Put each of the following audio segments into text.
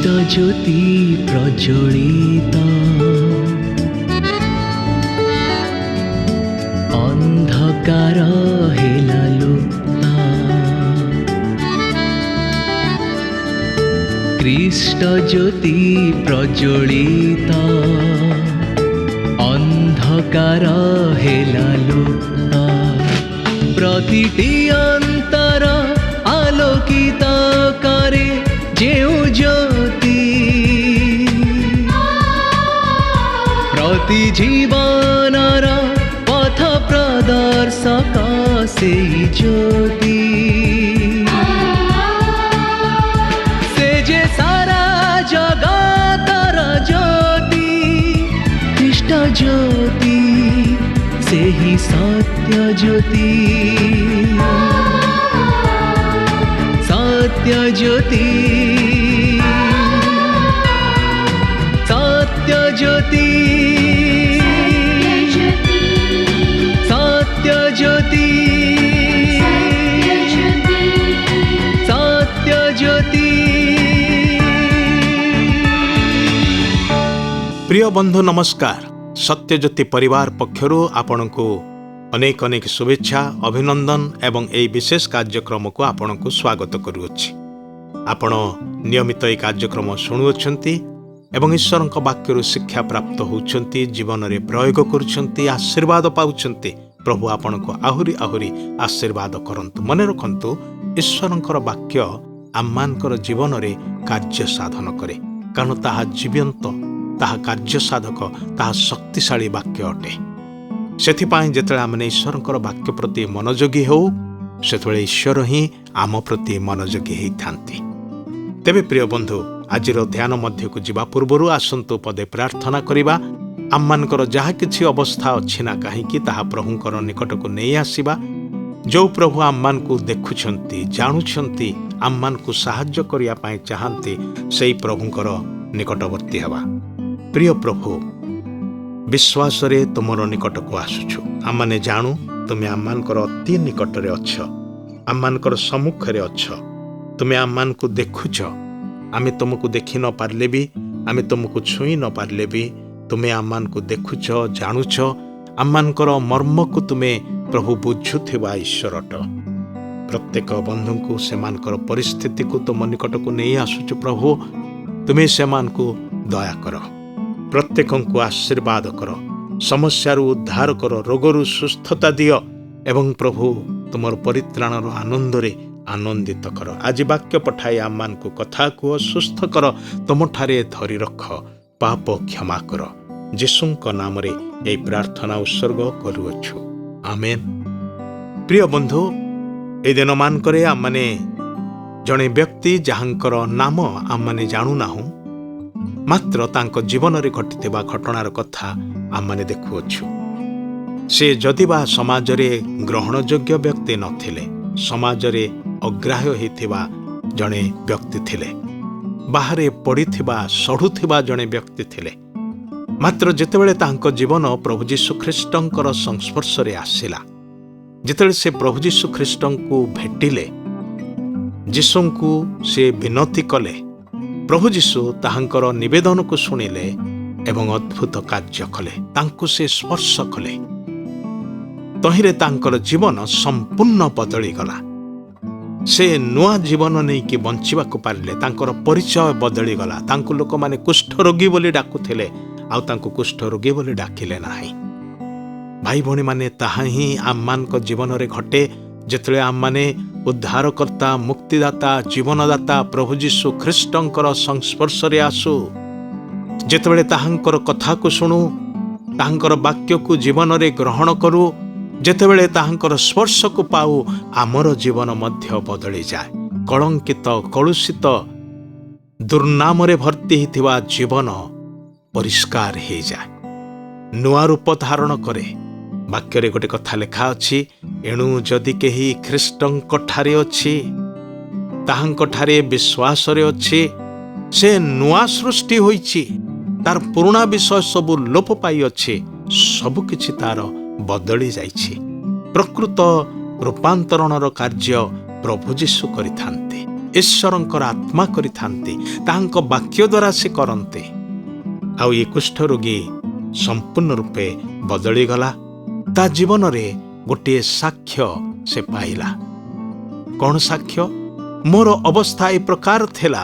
ଖ୍ରୀଷ୍ଟ ଜ୍ୟୋତି ପ୍ରଜ୍ୱଳିତ ଅନ୍ଧକାର ହେଲା ଲୁପ୍ତ ଖ୍ରୀଷ୍ଟ ଜ୍ୟୋତି ପ୍ରଜ୍ୱଳିତ ଅନ୍ଧକାର ହେଲା ଲୁପ୍ତ ପ୍ରତିଟି ଅନ୍ତର ଆଲୋକିତ କରେ ଯେଉଁ ଜ୍ୟୋତି ପ୍ରତି ଜୀବନର ପଥ ପ୍ରଦର୍ଶକ ସେଇ ଜ୍ୟୋତି ସେ ଯେ ସାରା ଜଗତର ଜ୍ୟୋତି ଖ୍ରୀଷ୍ଟ ଜ୍ୟୋତି ସେହି ସତ୍ୟ ଜ୍ୟୋତି सत्य ज्योति सत्य ज्योति सत्य ज्योति सत्य ज्योति। प्रिय बंधु नमस्कार। सत्यज्योति परिवार पक्षरु आपणको अनेक अनेक शुभेच्छा अभिनंदन एवं यह विशेष कार्यक्रम को आपण को स्वागत करुअछि। आपण नियमित यह कार्यक्रम शुणुअछंती एवं ईश्वर वाक्य शिक्षा प्राप्त होउछंती जीवन रे प्रयोग करुछंती आशीर्वाद पाउछंती। प्रभु आपण को आहुरी आहुरी आशीर्वाद करंतु। मने रखंतु ईश्वर वाक्य आम्मानकर जीवन रे कार्य साधन करे कारण ताहा जीवंत ताहा कार्य साधक ताहा शक्तिशाली वाक्य अटे। सेथिपाई जेतेବେଳେ आमने ईश्वर वाक्य प्रति मनोयोगी हो सेतेବେଳେ ईश्वर ही आम प्रति मनोयोगी होइथांती। तेबे प्रिय बंधु आजिर ध्यान मध्य को जीवा पूर्वरु आसंतु पदे प्रार्थना करिबा। आम्मानकर जहा किछि अवस्था अछि ना काहेकि ताहा प्रभुंकर निकट को नहीं आसीबा। जो प्रभु आम्मान को देखुछंती जानुछंती आम्मान को सहाय्य करिया पाए चाहंती सेई प्रभुंकर निकटवर्ती हवा। प्रिय प्रभु विश्वास रे तुमर निकट को आसुछु। आमने जानू तुमे आम्मानकर अति निकट रे अछ आम्मानकर सम्मुख रे अछ तुमे आम्मान को देखुछ। आमे तुमको देखि न पारले भी आमे तुमको छुई न पारले भी तुमे आम्मान को देखुछ जानुछ आम्मानकर मर्म को तुमे प्रभु बुझुथिबा ईश्वरट। प्रत्येक बंधु को सेमानकर परिस्थिति को तुम निकट को नहीं आसुछु। प्रभु तुमे सेमान को दया कर प्रत्येक को आशीर्वाद कर समस्या उद्धार कर रोगरु सुस्थता दियो एवं प्रभु तुमर परित्राणर आनंद रे आनंदित कर। आज वाक्य पठाई आम्मान को कथा को सुस्थ कर तुम ठारे धरी रख पाप क्षमा कर यीशुंक नाम रे ए प्रार्थना उत्सर्ग करुअछु आमेन। प्रिय बंधु ए दिन मान करे आम्माने जणे व्यक्ति जहांकर नाम आम्माने जानु नाहु मात्र तांको जीवन रे घटिथिबा घटनार कथा आम्माने देखुअछु। से जदिबा समाज रे ग्रहण योग्य व्यक्ति नथिले समाज रे अग्राह्य होइथिबा जणे व्यक्ति थिले बाहरे पड़िथिबा सढुथिबा जणे व्यक्ति थिले मात्र जेतेबेले तांको जीवन प्रभु यीशु ख्रीष्टंकर संस्पर्श रे आसिला जेतेबेले से प्रभु यीशु ख्रीष्टंकु भेटिले यीशुंकु से विनती कले प्रभु यीशु ताहांकर निवेदन को सुनिले एवं अद्भुत कार्य कले तांको से स्पर्श कले तहिरे तांकर जीवन संपूर्ण बदली गला। से नुआ जीवन नहीं कि बंचिबा को पारिले तांकर परिचय बदली गला। तांको लोक माने कुष्ठ रोगी बोली डाकुथिले आउ तांको कुष्ठ रोगी बोली डाकिले नाही। भाई भणी माने ताहा ही आम्मान को जीवन रे घटे जेतले आम्माने उद्धारकर्ता मुक्तिदाता जीवनदाता प्रभु यीशु ख्रीष्टंकर संस्पर्श रे आसु जेतेबेले ताहांकर कथा को सुनु ताहांकर वाक्य को जीवन रे ग्रहण करू जेतेबेले ताहांकर स्पर्श को पाऊ आमर जीवन मध्य बदली जाए। कलंकित कलुषित दुर्नाम रे भर्ती हिथिबा जीवन परिष्कार हो जाए नुआ रूप धारण करे। वाक्य रे गोटे कथा लेखा अछि एणु जदि केही ख्रीष्टंक ठारे अछि ताहांक ठारे विश्वास रे अछि से नुआ सृष्टि होइछि तार पुराना विषय सब लोप पाई अछि सब किछि तार बदली जाइछि। प्रकृत रूपांतरणर कार्य प्रभु यीशु करिथान्ते। ଈଶ୍ୱରଙ୍କର ଆତ୍ମା କରିଥାନ୍ତି, ତାହାଙ୍କ ବାକ୍ୟ ଦ୍ୱାରା ସେ କରନ୍ତି। ଆଉ ଏ କୁଷ୍ଠ ରୋଗୀ ସମ୍ପୂର୍ଣ୍ଣ ରୂପେ ବଦଳିଗଲା। ତା ଜୀବନରେ ଗୋଟିଏ ସାକ୍ଷ୍ୟ ସେ ପାଇଲା। କ'ଣ ସାକ୍ଷ୍ୟ? ମୋର ଅବସ୍ଥା ଏ ପ୍ରକାର ଥିଲା,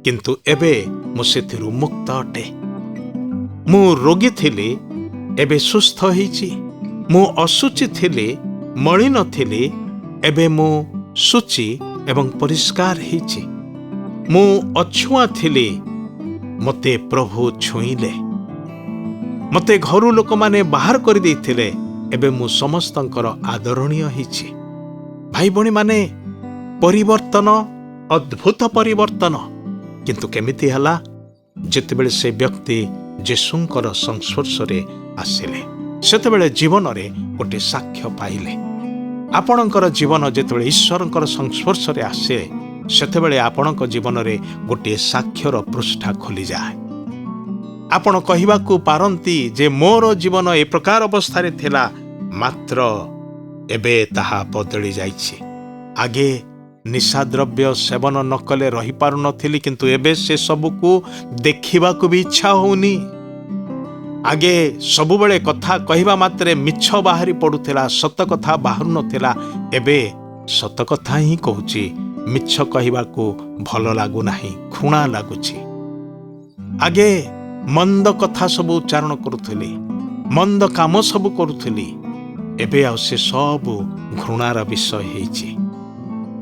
କିନ୍ତୁ ଏବେ ମୁଁ ସେଥିରୁ ମୁକ୍ତ ଅଟେ। ମୁଁ ରୋଗୀ ଥିଲି, ଏବେ ସୁସ୍ଥ ହେଇଛି। ମୁଁ ଅଶୁଚି ଥିଲି, ମଳିନ ଥିଲି, ଏବେ ମୁଁ ଶୁଚି ଏବଂ ପରିଷ୍କାର ହେଇଛି। ମୁଁ ଅଛୁଆଁ ଥିଲି, ମୋତେ ପ୍ରଭୁ ଛୁଇଁଲେ। ମୋତେ ଘରୁ ଲୋକମାନେ ବାହାର କରିଦେଇଥିଲେ, ଏବେ ମୁଁ ସମସ୍ତଙ୍କର ଆଦରଣୀୟ ହେଇଛି। ଭାଇ ଭଉଣୀମାନେ, ପରିବର୍ତ୍ତନ, ଅଦ୍ଭୁତ ପରିବର୍ତ୍ତନ। କିନ୍ତୁ କେମିତି ହେଲା? ଯେତେବେଳେ ସେ ବ୍ୟକ୍ତି ଯୀଶୁଙ୍କର ସଂସ୍ପର୍ଶରେ ଆସିଲେ, ସେତେବେଳେ ଜୀବନରେ ଗୋଟିଏ ସାକ୍ଷ୍ୟ ପାଇଲେ। ଆପଣଙ୍କର ଜୀବନ ଯେତେବେଳେ ଈଶ୍ୱରଙ୍କର ସଂସ୍ପର୍ଶରେ ଆସେ, ସେତେବେଳେ ଆପଣଙ୍କ ଜୀବନରେ ଗୋଟିଏ ସାକ୍ଷ୍ୟର ପୃଷ୍ଠା ଖୋଲିଯାଏ। ଆପଣ କହିବାକୁ ପାରନ୍ତି ଯେ ମୋର ଜୀବନ ଏ ପ୍ରକାର ଅବସ୍ଥାରେ ଥିଲା, ମାତ୍ର ଏବେ ତାହା ବଦଳି ଯାଇଛି। ଆଗେ ନିଶାଦ୍ରବ୍ୟ ସେବନ ନ କଲେ ରହିପାରୁନଥିଲି, କିନ୍ତୁ ଏବେ ସେ ସବୁକୁ ଦେଖିବାକୁ ବି ଇଚ୍ଛା ହଉନି। ଆଗେ ସବୁବେଳେ କଥା କହିବା ମାତ୍ରେ ମିଛ ବାହାରି ପଡୁଥିଲା, ସତ କଥା ବାହାରୁ ନଥିଲା। ଏବେ ସତ କଥା ହିଁ କହୁଛି, ମିଛ କହିବାକୁ ଭଲ ଲାଗୁନାହିଁ, ଘୃଣା ଲାଗୁଛି। ଆଗେ ମନ୍ଦ କଥା ସବୁ ଉଚ୍ଚାରଣ କରୁଥିଲି, ମନ୍ଦ କାମ ସବୁ କରୁଥିଲି, ଏବେ ଆଉ ସେ ସବୁ ଘୃଣାର ବିଷୟ ହେଇଛି।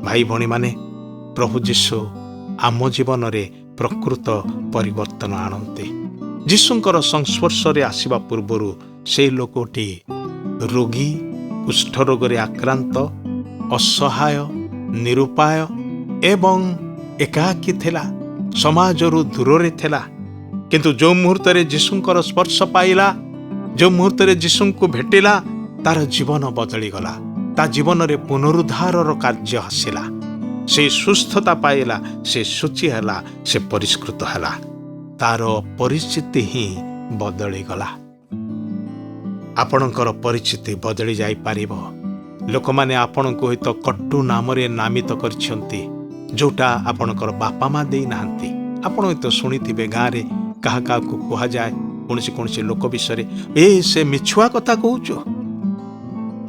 ଭାଇ ଭଉଣୀମାନେ, ପ୍ରଭୁ ଯୀଶୁ ଆମ ଜୀବନରେ ପ୍ରକୃତ ପରିବର୍ତ୍ତନ ଆଣନ୍ତି। ଯୀଶୁଙ୍କର ସଂସ୍ପର୍ଶରେ ଆସିବା ପୂର୍ବରୁ ସେହି ଲୋକଟି ରୋଗୀ, କୁଷ୍ଠରୋଗରେ ଆକ୍ରାନ୍ତ, ଅସହାୟ, ନିରୁପାୟ ଏବଂ ଏକାକୀ ଥିଲା, ସମାଜରୁ ଦୂରରେ ଥିଲା। କିନ୍ତୁ ଯେଉଁ ମୁହୂର୍ତ୍ତରେ ଯୀଶୁଙ୍କର ସ୍ପର୍ଶ ପାଇଲା, ଯେଉଁ ମୁହୂର୍ତ୍ତରେ ଯୀଶୁଙ୍କୁ ଭେଟିଲା, ତାର ଜୀବନ ବଦଳିଗଲା। ତା ଜୀବନରେ ପୁନରୁଦ୍ଧାରର କାର୍ଯ୍ୟ ଆସିଲା। ସେ ସୁସ୍ଥତା ପାଇଲା, ସେ ଶୁଚି ହେଲା, ସେ ପରିଷ୍କୃତ ହେଲା। ତାର ପରିସ୍ଥିତି ହିଁ ବଦଳିଗଲା। ଆପଣଙ୍କର ପରିସ୍ଥିତି ବଦଳି ଯାଇପାରିବ। ଲୋକମାନେ ଆପଣଙ୍କୁ ହୁଏତ କଟୁ ନାମରେ ନାମିତ କରିଛନ୍ତି, ଯୋଉଟା ଆପଣଙ୍କର ବାପା ମା ଦେଇନାହାନ୍ତି। ଆପଣ ହୁଏତ ଶୁଣିଥିବେ, ଗାଁରେ କାହା କାହାକୁ କୁହାଯାଏ କୌଣସି ଲୋକ ବିଷୟରେ, ସେ ମିଛୁଆ କଥା କହୁଛୁ।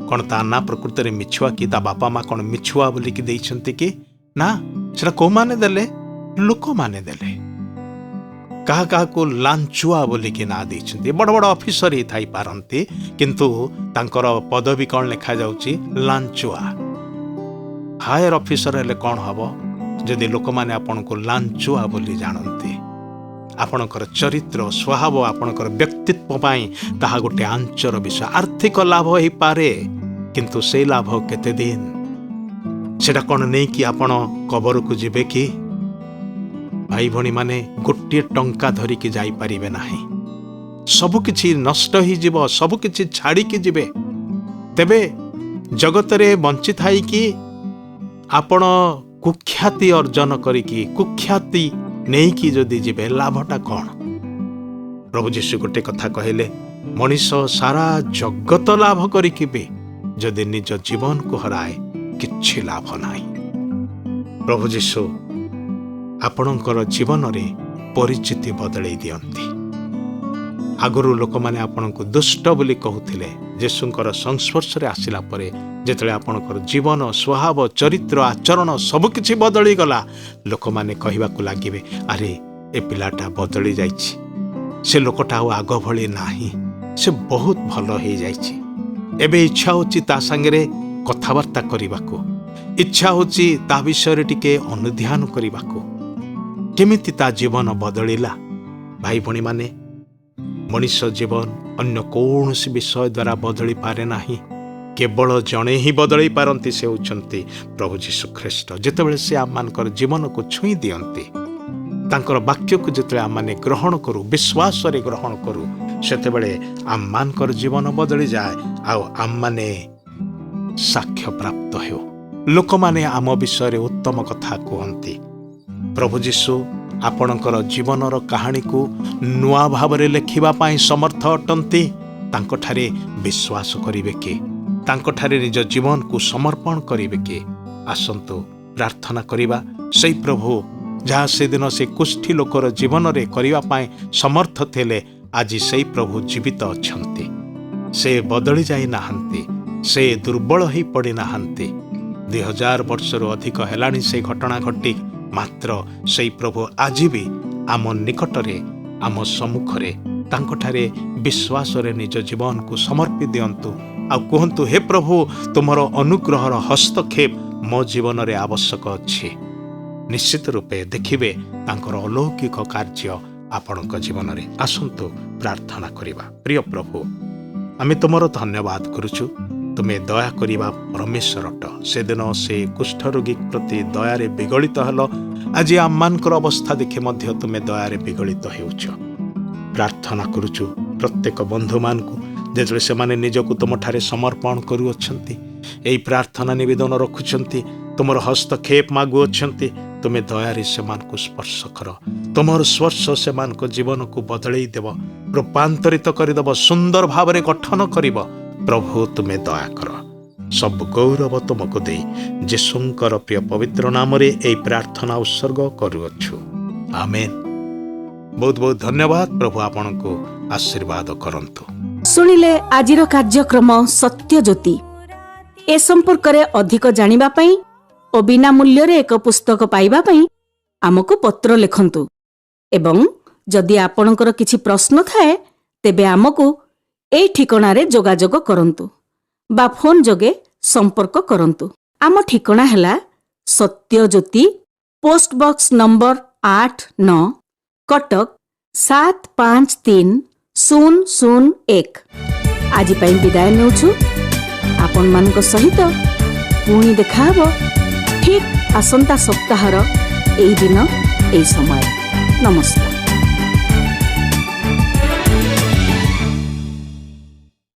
କ'ଣ ତା ନା ପ୍ରକୃତରେ ମିଛୁଆ କି? ତା ବାପା ମା କ'ଣ ମିଛୁଆ ବୋଲିକି ଦେଇଛନ୍ତି କି? ନା, ସେଟା କୋଉମାନେ ଦେଲେ? ଲୋକମାନେ ଦେଲେ। କାହା କାହାକୁ ଲାଞ୍ଚୁଆ ବୋଲିକି ନାଁ ଦେଇଛନ୍ତି। ବଡ଼ ବଡ଼ ଅଫିସର ହିଁ ଥାଇପାରନ୍ତି, କିନ୍ତୁ ତାଙ୍କର ପଦବୀ କ'ଣ ଲେଖାଯାଉଛି? ଲାଞ୍ଚୁଆ। ହାୟର ଅଫିସର ହେଲେ କ'ଣ ହବ ଯଦି ଲୋକମାନେ ଆପଣଙ୍କୁ ଲାଞ୍ଚୁଆ ବୋଲି ଜାଣନ୍ତି? ଆପଣଙ୍କର ଚରିତ୍ର, ସ୍ୱଭାବ, ଆପଣଙ୍କର ବ୍ୟକ୍ତିତ୍ୱ ପାଇଁ ତାହା ଗୋଟେ ଆଞ୍ଚର ବିଷୟ। ଆର୍ଥିକ ଲାଭ ହେଇପାରେ, କିନ୍ତୁ ସେଇ ଲାଭ କେତେ ଦିନ? ସେଟା କ'ଣ ନେଇକି ଆପଣ କବରକୁ ଯିବେ କି? ଭାଇ ଭଉଣୀମାନେ, ଗୋଟିଏ ଟଙ୍କା ଧରିକି ଯାଇପାରିବେ ନାହିଁ। ସବୁକିଛି ନଷ୍ଟ ହେଇଯିବ, ସବୁକିଛି ଛାଡ଼ିକି ଯିବେ। ତେବେ ଜଗତରେ ବଞ୍ଚିଥାଇକି ଆପଣ କୁଖ୍ୟାତି ଅର୍ଜନ କରିକି, କୁଖ୍ୟାତି ନେଇକି ଯଦି ଯିବେ, ଲାଭଟା କ'ଣ? ପ୍ରଭୁ ଯୀଶୁ ଗୋଟେ କଥା କହିଲେ, ମଣିଷ ସାରା ଜଗତ ଲାଭ କରିକି ବି ଯଦି ନିଜ ଜୀବନକୁ ହରାଏ, କିଛି ଲାଭ ନାହିଁ। ପ୍ରଭୁ ଯୀଶୁ ଆପଣଙ୍କର ଜୀବନରେ ପରିଚିତି ବଦଳେଇ ଦିଅନ୍ତି। ଆଗରୁ ଲୋକମାନେ ଆପଣଙ୍କୁ ଦୁଷ୍ଟ ବୋଲି କହୁଥିଲେ, ଯୀଶୁଙ୍କର ସଂସ୍ପର୍ଶରେ ଆସିଲା ପରେ ଯେତେବେଳେ ଆପଣଙ୍କର ଜୀବନ, ସ୍ୱଭାବ, ଚରିତ୍ର, ଆଚରଣ ସବୁକିଛି ବଦଳିଗଲା, ଲୋକମାନେ କହିବାକୁ ଲାଗିବେ, ଆରେ ଏ ପିଲାଟା ବଦଳି ଯାଇଛି, ସେ ଲୋକଟା ଆଉ ଆଗ ଭଳି ନାହିଁ, ସେ ବହୁତ ଭଲ ହେଇଯାଇଛି। ଏବେ ଇଚ୍ଛା ହେଉଛି ତା ସାଙ୍ଗରେ କଥାବାର୍ତ୍ତା କରିବାକୁ, ଇଚ୍ଛା ହେଉଛି ତା ବିଷୟରେ ଟିକେ ଅନୁଧ୍ୟାନ କରିବାକୁ। କେମିତି ତା ଜୀବନ ବଦଳିଲା? ଭାଇ ଭଉଣୀମାନେ, ମଣିଷ ଜୀବନ ଅନ୍ୟ କୌଣସି ବିଷୟ ଦ୍ୱାରା ବଦଳି ପାରେ ନାହିଁ। କେବଳ ଜଣେ ହିଁ ବଦଳେଇ ପାରନ୍ତି, ସେ ହେଉଛନ୍ତି ପ୍ରଭୁ ଯୀଶୁ ଖ୍ରୀଷ୍ଟ। ଯେତେବେଳେ ସେ ଆମମାନଙ୍କର ଜୀବନକୁ ଛୁଇଁ ଦିଅନ୍ତି, ତାଙ୍କର ବାକ୍ୟକୁ ଯେତେବେଳେ ଆମମାନେ ଗ୍ରହଣ କରୁ, ବିଶ୍ୱାସରେ ଗ୍ରହଣ କରୁ, ସେତେବେଳେ ଆମମାନଙ୍କର ଜୀବନ ବଦଳିଯାଏ। ଆଉ ଆମମାନେ ସାକ୍ଷ୍ୟ ପ୍ରାପ୍ତ ହେଉ। ଲୋକମାନେ ଆମ ବିଷୟରେ ଉତ୍ତମ କଥା କୁହନ୍ତି। ପ୍ରଭୁ ଯୀଶୁ ଆପଣଙ୍କର ଜୀବନର କାହାଣୀକୁ ନୂଆ ଭାବରେ ଲେଖିବା ପାଇଁ ସମର୍ଥ ଅଟନ୍ତି। ତାଙ୍କଠାରେ ବିଶ୍ୱାସ କରିବେ କି? ତାଙ୍କଠାରେ ନିଜ ଜୀବନକୁ ସମର୍ପଣ କରିବେ କି? ଆସନ୍ତୁ ପ୍ରାର୍ଥନା କରିବା। ସେଇ ପ୍ରଭୁ ଯାହା ସେଦିନ ସେ କୁଷ୍ଠି ଲୋକର ଜୀବନରେ କରିବା ପାଇଁ ସମର୍ଥ ଥିଲେ, ଆଜି ସେଇ ପ୍ରଭୁ ଜୀବିତ ଅଛନ୍ତି। ସେ ବଦଳି ଯାଇନାହାନ୍ତି, ସେ ଦୁର୍ବଳ ହୋଇ ପଡ଼ିନାହାନ୍ତି। 2000 ବର୍ଷରୁ ଅଧିକ ହେଲାଣି ସେ ଘଟଣା ଘଟି, ମାତ୍ର ସେଇ ପ୍ରଭୁ ଆଜି ବି ଆମ ନିକଟରେ, ଆମ ସମ୍ମୁଖରେ। ତାଙ୍କଠାରେ ବିଶ୍ୱାସରେ ନିଜ ଜୀବନକୁ ସମର୍ପି ଦିଅନ୍ତୁ ଆଉ କୁହନ୍ତୁ, ହେ ପ୍ରଭୁ, ତୁମର ଅନୁଗ୍ରହର ହସ୍ତକ୍ଷେପ ମୋ ଜୀବନରେ ଆବଶ୍ୟକ ଅଛି। ନିଶ୍ଚିତ ରୂପେ ଦେଖିବେ ତାଙ୍କର ଅଲୌକିକ କାର୍ଯ୍ୟ ଆପଣଙ୍କ ଜୀବନରେ। ଆସନ୍ତୁ ପ୍ରାର୍ଥନା କରିବା। ପ୍ରିୟ ପ୍ରଭୁ, ଆମେ ତୁମର ଧନ୍ୟବାଦ କରୁଛୁ। ତୁମେ ଦୟା କରିବା ପରମେଶ୍ୱର ଅଟ। ସେଦିନ ସେ କୁଷ୍ଠରୋଗୀ ପ୍ରତି ଦୟାରେ ବିଗଳିତ ହେଲ, ଆଜି ଆମମାନଙ୍କର ଅବସ୍ଥା ଦେଖି ମଧ୍ୟ ତୁମେ ଦୟାରେ ବିଗଳିତ ହେଉଛ। ପ୍ରାର୍ଥନା କରୁଛୁ ପ୍ରତ୍ୟେକ ବନ୍ଧୁମାନଙ୍କୁ, ଯେତେବେଳେ ସେମାନେ ନିଜକୁ ତୁମଠାରେ ସମର୍ପଣ କରୁଅଛନ୍ତି, ଏହି ପ୍ରାର୍ଥନା ନିବେଦନ ରଖୁଛନ୍ତି, ତୁମର ହସ୍ତକ୍ଷେପ ମାଗୁଅଛନ୍ତି, ତୁମେ ଦୟାରେ ସେମାନଙ୍କୁ ସ୍ପର୍ଶ କର। ତୁମର ସ୍ପର୍ଶ ସେମାନଙ୍କ ଜୀବନକୁ ବଦଳେଇ ଦେବ, ରୂପାନ୍ତରିତ କରିଦେବ, ସୁନ୍ଦର ଭାବରେ ଗଠନ କରିବ। ପ୍ରଭୁ, ତୁମେ ଦୟା କର। ସବୁ ଗୌରବ ତୁମକୁ ଦେଇ ଯୀଶୁଙ୍କର ପ୍ରିୟ ପବିତ୍ର ନାମରେ ଏହି ପ୍ରାର୍ଥନା ଉତ୍ସର୍ଗ କରୁଅଛୁ। ଆମେନ୍। ବହୁତ ବହୁତ ଧନ୍ୟବାଦ। ପ୍ରଭୁ ଆପଣଙ୍କୁ ଆଶୀର୍ବାଦ କରନ୍ତୁ। ଶୁଣିଲେ ଆଜିର କାର୍ଯ୍ୟକ୍ରମ ସତ୍ୟଜ୍ୟୋତି। ଏ ସମ୍ପର୍କରେ ଅଧିକ ଜାଣିବା ପାଇଁ ଓ ବିନା ମୂଲ୍ୟରେ ଏକ ପୁସ୍ତକ ପାଇବା ପାଇଁ ଆମକୁ ପତ୍ର ଲେଖନ୍ତୁ ଏବଂ ଯଦି ଆପଣଙ୍କର କିଛି ପ୍ରଶ୍ନ ଥାଏ ତେବେ ଆମକୁ ଏହି ଠିକଣାରେ ଯୋଗାଯୋଗ କରନ୍ତୁ ବା ଫୋନ୍ ଯୋଗେ ସମ୍ପର୍କ କରନ୍ତୁ। ଆମ ଠିକଣା ହେଲା ସତ୍ୟଜ୍ୟୋତି, ପୋଷ୍ଟ ବକ୍ସ ନମ୍ବର 89, କଟକ 753001। ଆଜି ପାଇଁ ବିଦାୟ ନେଉଛୁ। ଆପଣମାନଙ୍କ ସହିତ ପୁଣି ଦେଖାହେବ ଠିକ୍ ଆସନ୍ତା ସପ୍ତାହର ଏହି ଦିନ, ଏହି ସମୟ। ନମସ୍କାର।